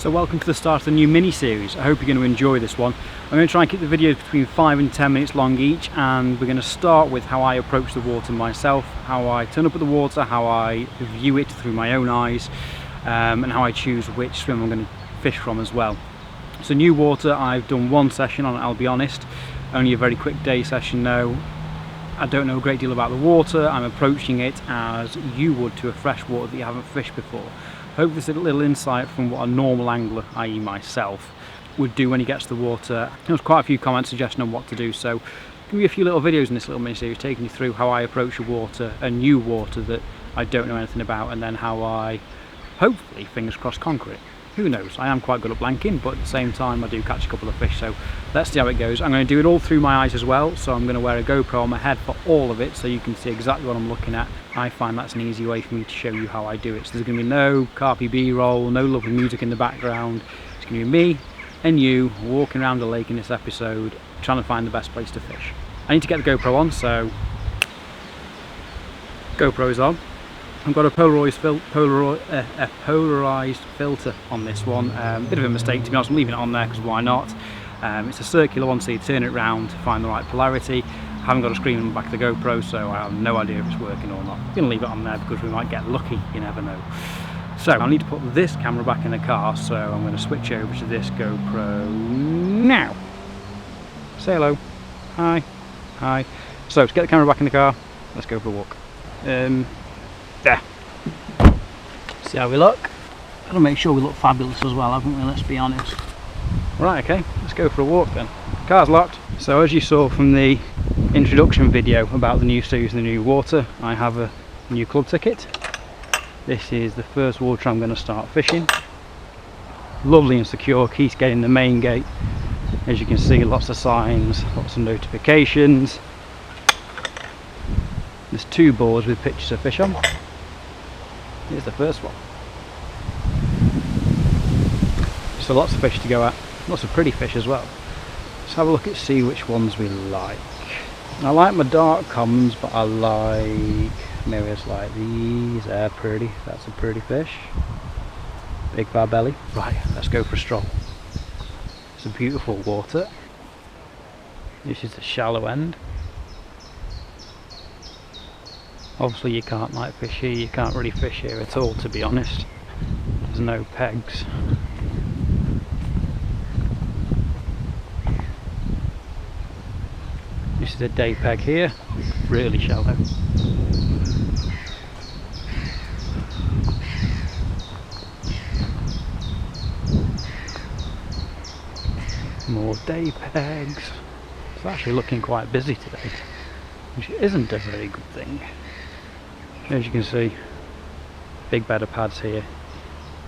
So welcome to the start of the new mini-series. I hope you're going to enjoy this one. I'm going to try and keep the videos between 5 and 10 minutes long each, and we're going to start with how I approach the water myself, how I turn up at the water, how I view it through my own eyes, and how I choose which swim I'm going to fish from as well. So new water, I've done one session on it, I'll be honest, only a very quick day session though. I don't know a great deal about the water. I'm approaching it as you would to a fresh water that you haven't fished before. Hope there's a little insight from what a normal angler, i.e. myself, would do when he gets to the water. There's quite a few comments suggesting on what to do, so give me a few little videos in this little mini series taking you through how I approach a water, a new water that I don't know anything about, and then how I hopefully, fingers crossed, conquer it. Who knows, I am quite good at blanking, but at the same time I do catch a couple of fish, so let's see how it goes. I'm going to do it all through my eyes as well, so I'm going to wear a GoPro on my head for all of it so you can see exactly what I'm looking at. I find that's an easy way for me to show you how I do it. So there's going to be no carpy B-roll, no lovely music in the background. It's going to be me and you walking around the lake in this episode trying to find the best place to fish. I need to get the GoPro on, so GoPro is on. I've got a polarized filter on this one. Bit of a mistake, to be honest. I'm leaving it on there because why not? It's a circular one, so you turn it around to find the right polarity. I haven't got a screen on the back of the GoPro, so I have no idea if it's working or not. I'm going to leave it on there because we might get lucky, you never know. So I need to put this camera back in the car, so I'm going to switch over to this GoPro now. Say hello. Hi. Hi. So to get the camera back in the car, let's go for a walk. There. See how we look? Gotta make sure we look fabulous as well, haven't we? Let's be honest. Right, okay, let's go for a walk then. Car's locked. So as you saw from the introduction video about the new series and the new water, I have a new club ticket. This is the first water I'm going to start fishing. Lovely and secure, keeps getting the main gate. As you can see, lots of signs, lots of notifications. There's 2 boards with pictures of fish on. Here's the first one. So lots of fish to go at, lots of pretty fish as well. Let's have a look at see which ones we like. I like my dark commons, but I like mirrors like these. They're pretty. That's a pretty fish. Big barbelly. Right, let's go for a stroll. It's a beautiful water. This is the shallow end. Obviously you can't night fish here, you can't really fish here at all, to be honest. There's no pegs. This is a day peg here, really shallow. More day pegs. It's actually looking quite busy today, which isn't a very good thing. As you can see, big bed of pads here.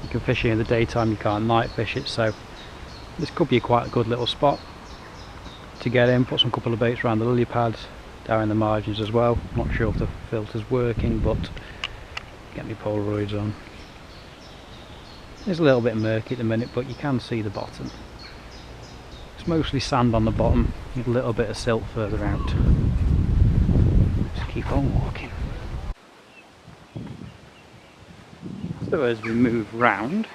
You can fish here in the daytime, you can't night fish it, so this could be quite a good little spot to get in. Put some couple of baits around the lily pads, down in the margins as well. Not sure if the filter's working, but get my Polaroids on. It's a little bit murky at the minute, but you can see the bottom. It's mostly sand on the bottom, a little bit of silt further out. Just keep on walking. So as we move round,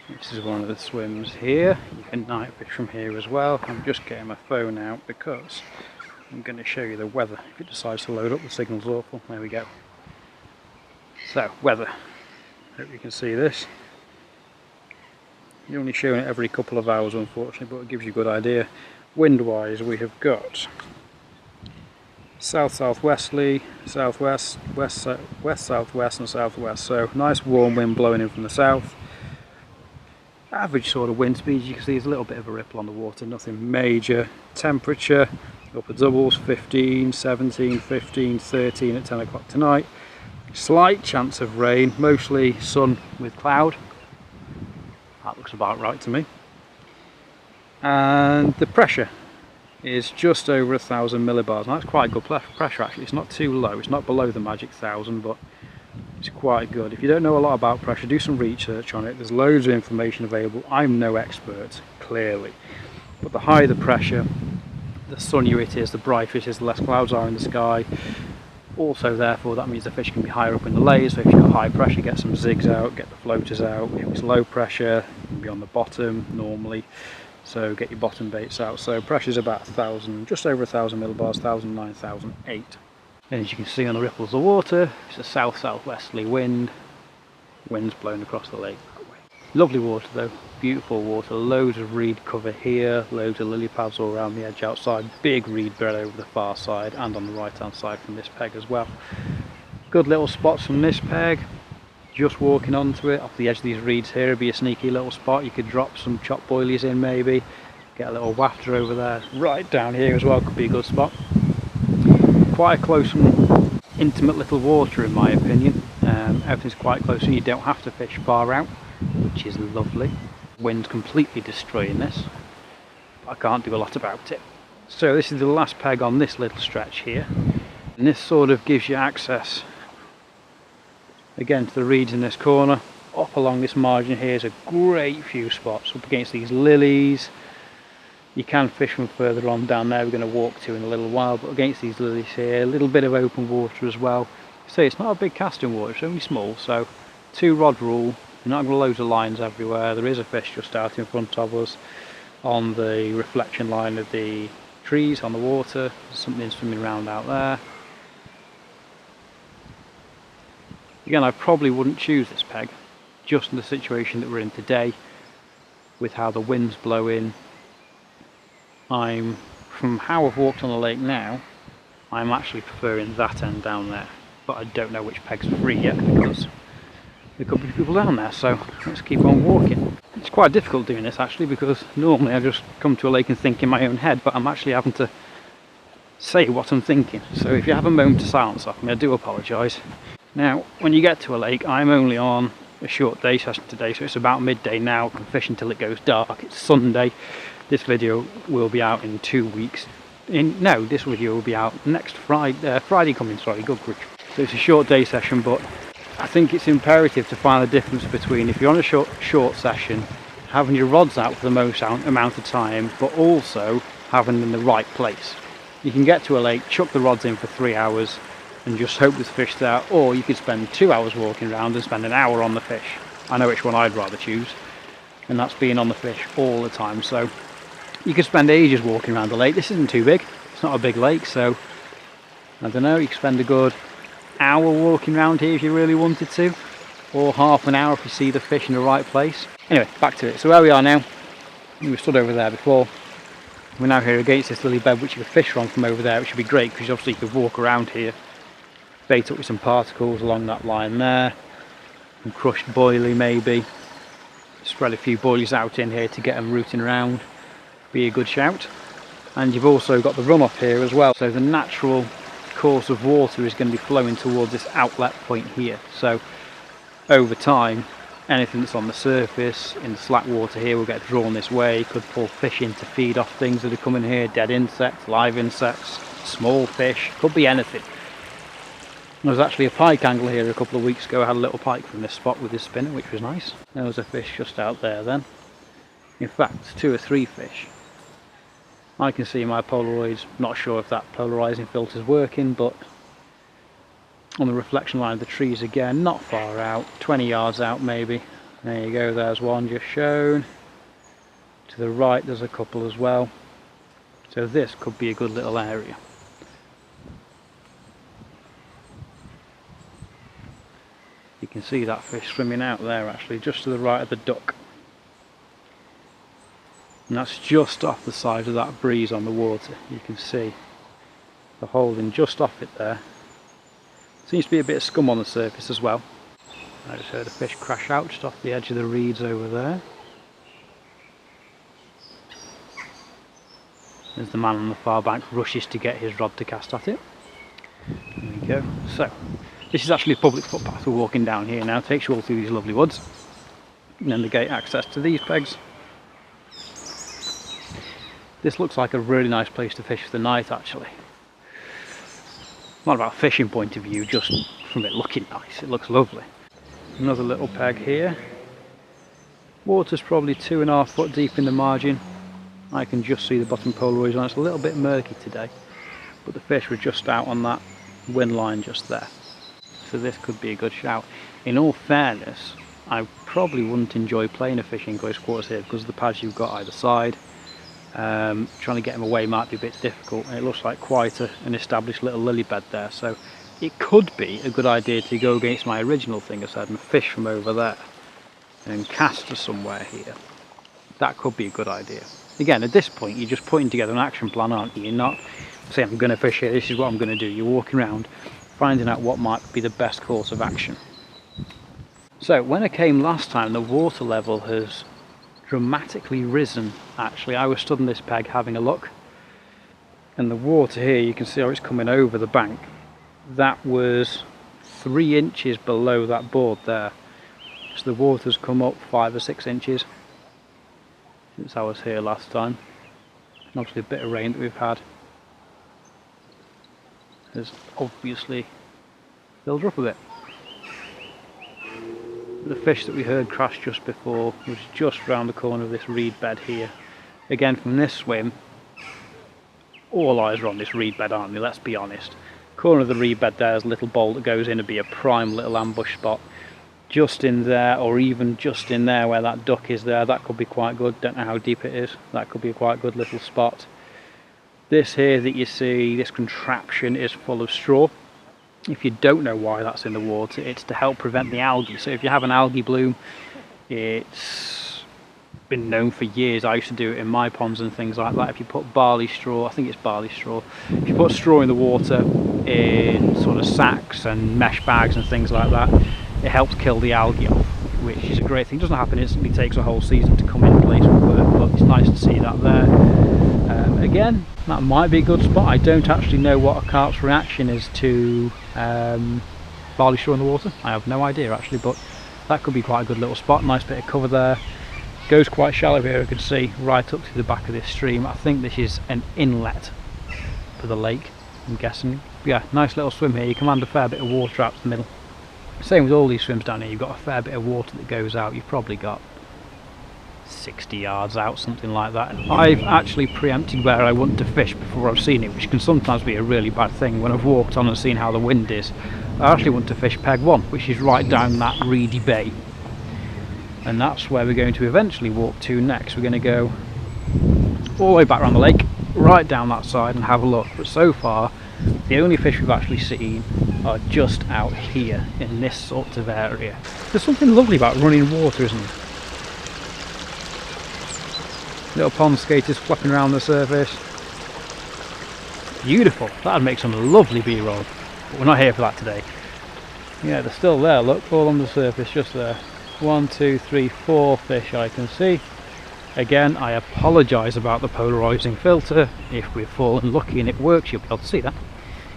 this is one of the swims here. You can night fish from here as well. I'm just getting my phone out because I'm going to show you the weather. If it decides to load up, the signal's awful. There we go. So, weather. Hope you can see this. You're only showing it every couple of hours unfortunately, but it gives you a good idea. Wind wise we have got south-southwesterly, southwest, west-southwest and southwest. So nice warm wind blowing in from the south. Average sort of wind speed, you can see there's a little bit of a ripple on the water, nothing major. Temperature upper doubles, 15, 17, 15, 13 at 10 o'clock tonight. Slight chance of rain, mostly sun with cloud. That looks about right to me. And the pressure is just over 1,000 millibars. Now that's quite good pressure actually. It's not too low, it's not below the magic 1,000, but it's quite good. If you don't know a lot about pressure, do some research on it. There's loads of information available. I'm no expert, clearly, but the higher the pressure, the sunnier it is, the brighter it is, the less clouds are in the sky, Also therefore that means the fish can be higher up in the layers, so if you've got high pressure, get some zigs out, get the floaters out. If it's low pressure, you can be on the bottom normally, so get your bottom baits out. So pressure's about 1,000, just over 1,000 millibars, 1,009, 1,008. And as you can see on the ripples of water, it's a south-southwesterly wind. Wind's blowing across the lake that way. Lovely water though, beautiful water, loads of reed cover here, loads of lily pads all around the edge outside, big reed bed over the far side and on the right hand side from this peg as well. Good little spots from this peg, just walking onto it, off the edge of these reeds here would be a sneaky little spot. You could drop some chopped boilies in maybe, get a little wafter over there. Right down here as well could be a good spot. Quite close and intimate little water in my opinion. Everything's quite close and you don't have to fish far out, which is lovely. Wind's completely destroying this, but I can't do a lot about it. So this is the last peg on this little stretch here, and this sort of gives you access again to the reeds in this corner. Up along this margin here is a great few spots up against these lilies. You can fish from further on down there, we're going to walk to in a little while, but against these lilies here, a little bit of open water as well. So it's not a big casting water, it's only small, so 2 rod rule, you're not going to loads of lines everywhere. There is a fish just out in front of us on the reflection line of the trees on the water, something swimming around out there. Again, I probably wouldn't choose this peg, just in the situation that we're in today, with how the wind's blowing. From how I've walked on the lake now, I'm actually preferring that end down there, but I don't know which peg's free yet because there could be people down there, so let's keep on walking. It's quite difficult doing this actually, because normally I just come to a lake and think in my own head, but I'm actually having to say what I'm thinking. So if you have a moment of silence off me, I do apologise. Now, when you get to a lake, I'm only on a short day session today, so it's about midday now. I can fish until it goes dark. It's Sunday. This video will be out in 2 weeks. This video will be out next Friday coming, sorry, good grief. So it's a short day session, but I think it's imperative to find the difference between, if you're on a short session, having your rods out for the most amount of time, but also having them in the right place. You can get to a lake, chuck the rods in for 3 hours and just hope there's fish there, or you could spend 2 hours walking around and spend an hour on the fish. I know which one I'd rather choose, and that's being on the fish all the time. So you could spend ages walking around the lake. This isn't too big, it's not a big lake, so I don't know, you could spend a good hour walking around here if you really wanted to, or half an hour if you see the fish in the right place. Anyway, back to it. So where we are now, we stood over there before, we're now here against this lily bed which you could fish from over there, which would be great because obviously you could walk around here, bait up with some particles along that line there, and crushed boilie maybe, spread a few boilies out in here to get them rooting around, be a good shout. And you've also got the runoff here as well, so the natural course of water is going to be flowing towards this outlet point here. So over time, anything that's on the surface in the slack water here will get drawn this way, could pull fish in to feed off things that are coming here, dead insects, live insects, small fish, could be anything. There was actually a pike angler here a couple of weeks ago. I had a little pike from this spot with his spinner, which was nice. There was a fish just out there then. In fact, 2 or 3 fish. I can see my Polaroids, not sure if that polarizing filter is working, but on the reflection line of the trees again, not far out, 20 yards out maybe. There you go, there's one just shown. To the right there's a couple as well. So this could be a good little area. You can see that fish swimming out there actually, just to the right of the duck. And that's just off the side of that breeze on the water. You can see the holding just off it there. Seems to be a bit of scum on the surface as well. I just heard a fish crash out just off the edge of the reeds over there. There's the man on the far bank, rushes to get his rod to cast at it. There we go. So, this is actually a public footpath we're walking down here now. It takes you all through these lovely woods. And then the gate access to these pegs. This looks like a really nice place to fish for the night actually. Not about a fishing point of view, just from it looking nice. It looks lovely. Another little peg here. Water's probably 2.5 foot deep in the margin. I can just see the bottom Polaroids on. It's a little bit murky today, but the fish were just out on that win line just there. So this could be a good shout. In all fairness, I probably wouldn't enjoy playing a fishing close quarters here because of the pads you've got either side. Trying to get them away might be a bit difficult, and it looks like quite an established little lily bed there, so it could be a good idea to go against my original thing I said and fish from over there and cast to somewhere here. That could be a good idea. Again, at this point you're just putting together an action plan, aren't you? You're not saying I'm going to fish here, this is what I'm going to do. You're walking around finding out what might be the best course of action. So when I came last time, the water level has dramatically risen. Actually, I was stood on this peg having a look, and the water here, you can see how it's coming over the bank. That was 3 inches below that board there, so the water's come up 5 or 6 inches since I was here last time, and obviously a bit of rain that we've had has obviously filled her up a bit. The fish that we heard crash just before was just round the corner of this reed bed here. Again, from this swim, all eyes are on this reed bed, aren't they? Let's be honest. Corner of the reed bed there is a little bowl that goes in to be a prime little ambush spot. Just in there, or even just in there where that duck is there, that could be quite good. Don't know how deep it is. That could be a quite good little spot. This here that you see, this contraption is full of straw. If you don't know why that's in the water, it's to help prevent the algae. So if you have an algae bloom, it's been known for years. I used to do it in my ponds and things like that. If you put barley straw, I think it's barley straw, if you put straw in the water in sort of sacks and mesh bags and things like that, it helps kill the algae off, which is a great thing. It doesn't happen instantly, it takes a whole season to come in place with work, but it's nice to see that there. Again, that might be a good spot. I don't actually know what a carp's reaction is to barley straw in the water. I have no idea actually, but that could be quite a good little spot. Nice bit of cover there. Goes quite shallow here, you can see, right up to the back of this stream. I think this is an inlet for the lake, I'm guessing. Yeah, nice little swim here. You command a fair bit of water out to the middle. Same with all these swims down here, you've got a fair bit of water that goes out. You've probably got 60 yards out, something like that. I've actually preempted where I want to fish before I've seen it, which can sometimes be a really bad thing. When I've walked on and seen how the wind is, I actually want to fish peg 1, which is right down that reedy bay, and that's where we're going to eventually walk to next. We're going to go all the way back around the lake, right down that side and have a look. But so far the only fish we've actually seen are just out here in this sort of area. There's something lovely about running water, isn't there? Little pond skaters flapping around the surface. Beautiful. That'd make some lovely B-roll, but we're not here for that today. Yeah, they're still there, look, all on the surface, just there. 1, 2, 3, 4 fish I can see. Again, I apologise about the polarising filter. If we've fallen lucky and it works, you'll be able to see that.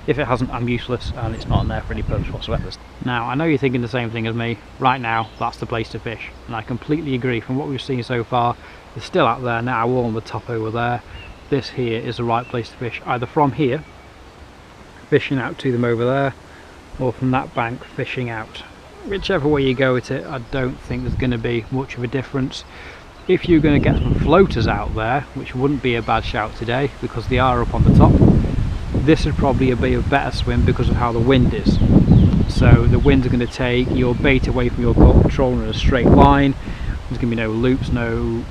If it hasn't, I'm useless and it's not on there for any purpose whatsoever. Now, I know you're thinking the same thing as me. Right now, that's the place to fish, and I completely agree. From what we've seen so far, they're still out there now, all on the top over there. This here is the right place to fish, either from here, fishing out to them over there, or from that bank, fishing out. Whichever way you go at it, I don't think there's going to be much of a difference. If you're going to get some floaters out there, which wouldn't be a bad shout today, because they are up on the top, this would probably be a better swim because of how the wind is. So the wind's going to take your bait away from your control in a straight line. There's going to be no loops, no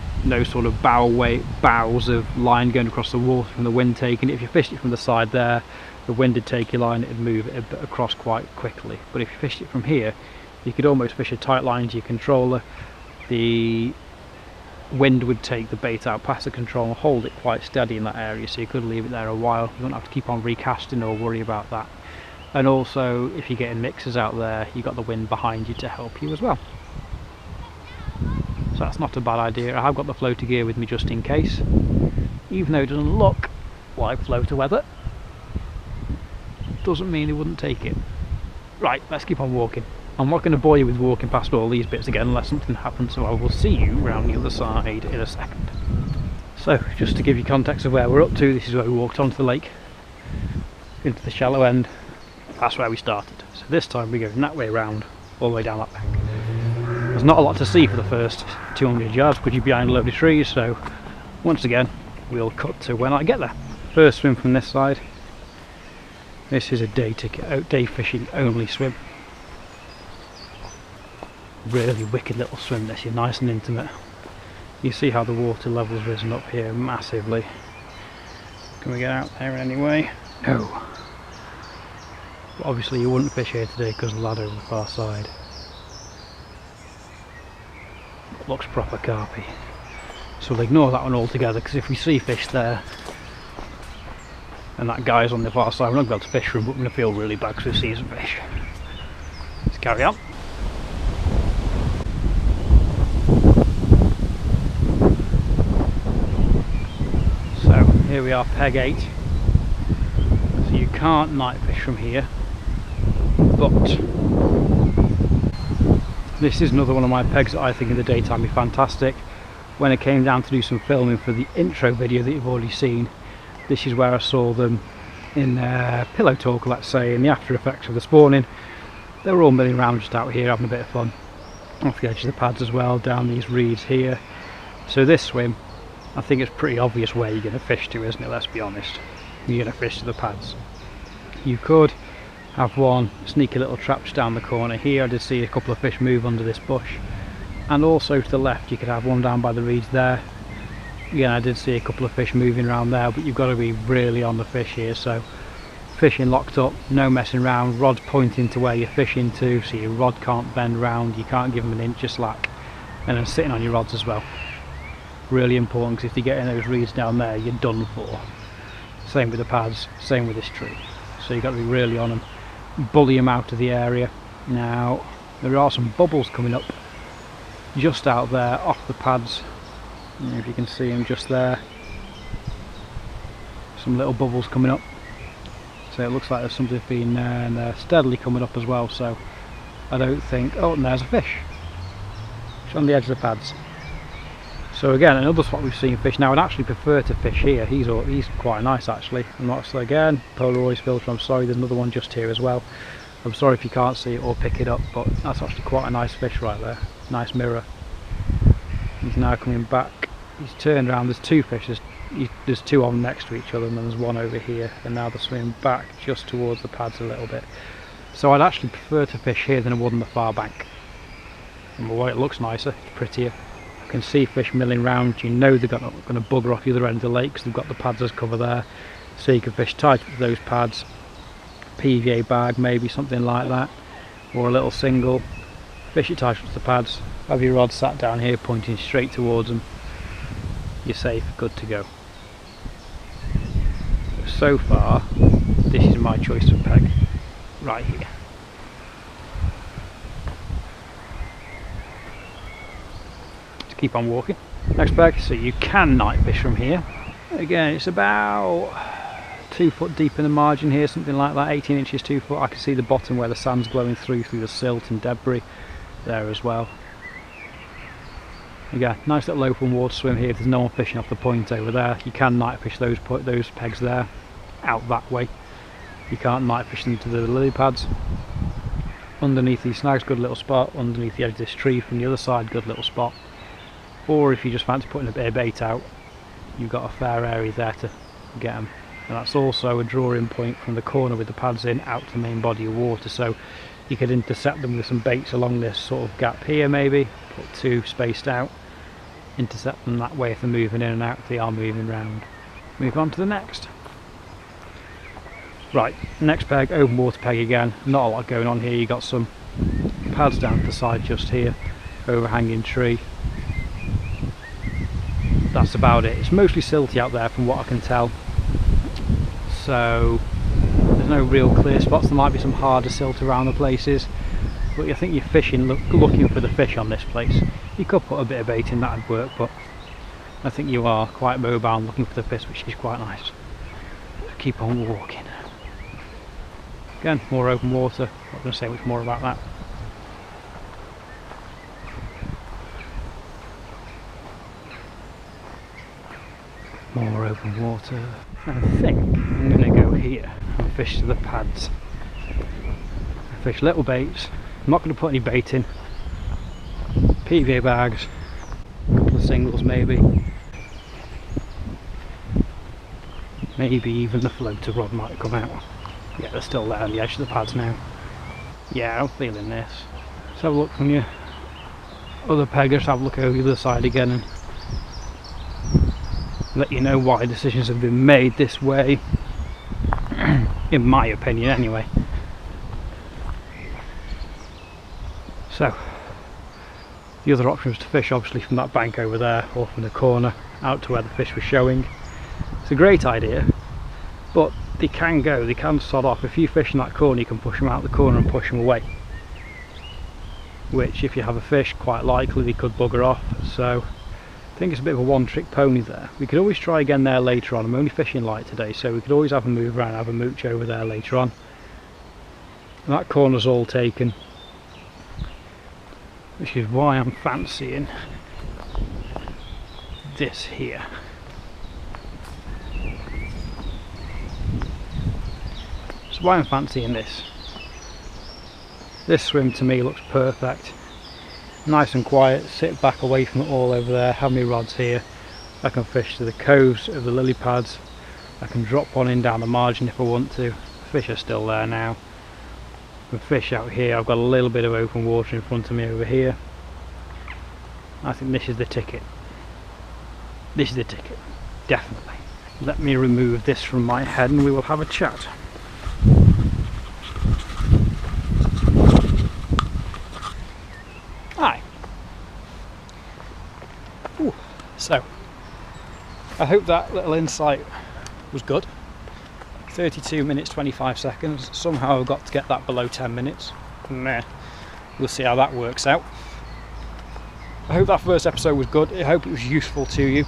sort of bows of line going across the water from the wind taking it. If you fished it from the side there, the wind would take your line, it'd move it across quite quickly. But if you fished it from here, you could almost fish a tight line to your controller. The wind would take the bait out past the control and hold it quite steady in that area, so you could leave it there a while. You don't have to keep on recasting or worry about that. And also, if you're getting mixers out there, you've got the wind behind you to help you as well. So that's not a bad idea. I have got the floater gear with me just in case, even though it doesn't look like floater weather. Doesn't mean it wouldn't take it. Right, let's keep on walking. I'm not going to bore you with walking past all these bits again unless something happens, so I will see you around the other side in a second. So, just to give you context of where we're up to, this is where we walked onto the lake, into the shallow end. That's where we started. So this time we're going that way around, all the way down that bank. There's not a lot to see for the first 200 yards because you're behind a load of trees, so once again we'll cut to when I get there. First swim from this side. This is a day ticket, day fishing only swim. Really wicked little swim this, you're nice and intimate. You see how the water level's risen up here massively. Can we get out there anyway? No. But obviously you wouldn't fish here today because of the ladder over the far side. It looks proper carpy. So we'll ignore that one altogether, because if we see fish there and that guy's on the far side, we're not going to be able to fish for him, but we're going to feel really bad because we've seen some fish. Let's carry on. So here we are, peg 8. So you can't night fish from here, but this is another one of my pegs that I think in the daytime would be fantastic. When it came down to do some filming for the intro video that you've already seen, this is where I saw them in pillow talk, let's say, in the after effects of this morning. They were all milling around just out here having a bit of fun off the edge of the pads as well, down these reeds here. So this swim, I think it's pretty obvious where you're going to fish to, isn't it? Let's be honest, you're going to fish to the pads. You could have one sneaky little trap just down the corner here. I did see a couple of fish move under this bush, and also to the left you could have one down by the reeds there. Again, I did see a couple of fish moving around there, but you've got to be really on the fish here. So fishing locked up, no messing around, rods pointing to where you're fishing to, so your rod can't bend round, you can't give them an inch of slack, and then sitting on your rods as well. Really important, because if you get in those reeds down there, you're done for. Same with the pads, same with this tree. So you've got to be really on them, bully them out of the area. Now there are some bubbles coming up just out there off the pads. I don't know if you can see them just there. Some little bubbles coming up. So it looks like there's something been there, and they're steadily coming up as well. So I don't think. Oh, and there's a fish. It's on the edge of the pads. So again, another spot we've seen fish. Now I'd actually prefer to fish here. He's quite nice actually. I'm not, so again, Polaroid filter. I'm sorry. There's another one just here as well. I'm sorry if you can't see it or pick it up, but that's actually quite a nice fish right there. Nice mirror. He's now coming back. He's turned around. There's two fish. There's two of them next to each other, and then there's one over here. And now they're swimming back just towards the pads a little bit. So I'd actually prefer to fish here than I would on the far bank. And the way it looks nicer, it's prettier. You can see fish milling around. You know they're going to bugger off the other end of the lake, because they've got the pads as cover there. So you can fish tight with those pads. PVA bag, maybe something like that, or a little single. Fish it tight with the pads. Have your rod sat down here pointing straight towards them. You're safe, good to go. So far, this is my choice of peg, right here. Let's keep on walking. Next peg, so you can night fish from here. Again, it's about 2 foot deep in the margin here, something like that, 18 inches, 2 foot. I can see the bottom where the sand's glowing through the silt and debris there as well. Again, nice little open water swim here. If there's no one fishing off the point over there, you can night fish those pegs there, out that way. You can't night fish them to the lily pads. Underneath these snags, good little spot. Underneath the edge of this tree from the other side, good little spot. Or if you just fancy putting a bit of bait out, you've got a fair area there to get them. And that's also a drawing point from the corner with the pads in out to the main body of water, so you could intercept them with some baits along this sort of gap here, maybe put two spaced out, intercept them that way if they're moving in and out, if they are moving round. Move on to the next. Right, next peg, open water peg again. Not a lot going on here. You got some pads down to the side just here, overhanging tree. That's about it. It's mostly silty out there from what I can tell, so there's no real clear spots. There might be some harder silt around the places, but I think you're fishing looking for the fish on this place. You could put a bit of bait in, that would work, but I think you are quite mobile and looking for the fish, which is quite nice. Keep on walking. Again, more open water. Not going to say much more about that. More open water. I think I'm going to go here and fish to the pads. Fish little baits. I'm not going to put any bait in. PVA bags, a couple of singles maybe. Maybe even the floater rod might come out. Yeah, they're still there on the edge of the pads now. Yeah, I'm feeling this. Let's have a look from your other peg. Just have a look over the other side again and let you know why decisions have been made this way, in my opinion anyway. So the other option was to fish obviously from that bank over there or from the corner out to where the fish were showing. It's a great idea, but they can sod off. If you fish in that corner, you can push them out the corner and push them away, which if you have a fish, quite likely they could bugger off. So I think it's a bit of a one-trick pony there. We could always try again there later on. I'm only fishing light today, so we could always have a move around, have a mooch over there later on. And that corner's all taken, which is why I'm fancying this here. So why I'm fancying this. This swim to me looks perfect. Nice and quiet, sit back away from it all over there, have my rods here. I can fish to the coves of the lily pads. I can drop one in down the margin if I want to. The fish are still there now. I can fish out here. I've got a little bit of open water in front of me over here. I think this is the ticket. This is the ticket, definitely. Let me remove this from my head and we will have a chat. Hi. Ooh. So, I hope that little insight was good. 32 minutes 25 seconds. Somehow I've got to get that below 10 minutes. Nah, we'll see how that works out. I hope that first episode was good. I hope it was useful to you.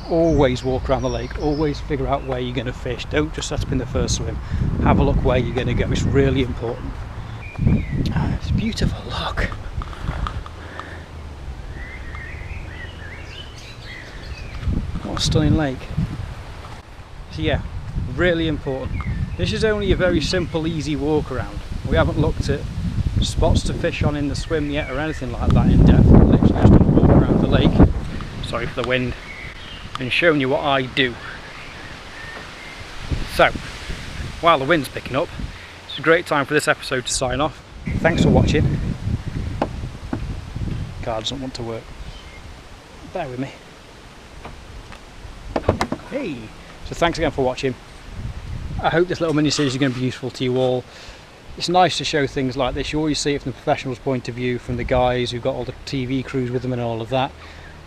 Always walk around the lake. Always figure out where you're going to fish. Don't just set up in the first swim. Have a look where you're going to go. It's really important. It's beautiful. Look. What a stunning lake. So yeah, really important. This is only a very simple, easy walk around. We haven't looked at spots to fish on in the swim yet or anything like that in depth. We're literally just going to walk around the lake. Sorry for the wind. And showing you what I do. So, while the wind's picking up, it's a great time for this episode to sign off. Thanks for watching. Car doesn't want to work. Bear with me. Hey! So thanks again for watching. I hope this little mini series is going to be useful to you all. It's nice to show things like this. You always see it from the professional's point of view, from the guys who've got all the TV crews with them and all of that.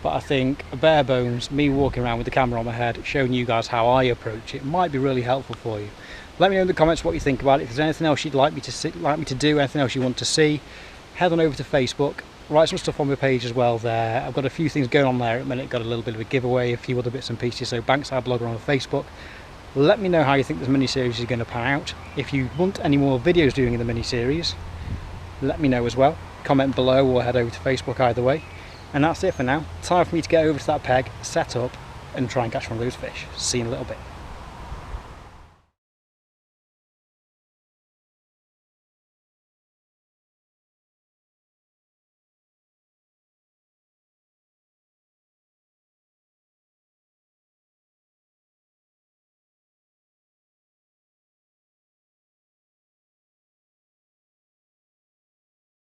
But I think a bare bones, me walking around with the camera on my head, showing you guys how I approach it, might be really helpful for you. Let me know in the comments what you think about it. If there's anything else you'd like me to do, anything else you want to see, head on over to Facebook. Write some stuff on my page as well there. I've got a few things going on there at the minute. Got a little bit of a giveaway, a few other bits and pieces. So Bankside Blogger on Facebook. Let me know how you think this mini-series is going to pan out. If you want any more videos doing in the mini-series, let me know as well. Comment below or head over to Facebook either way. And that's it for now. Time for me to get over to that peg, set up and try and catch one of those fish. See you in a little bit.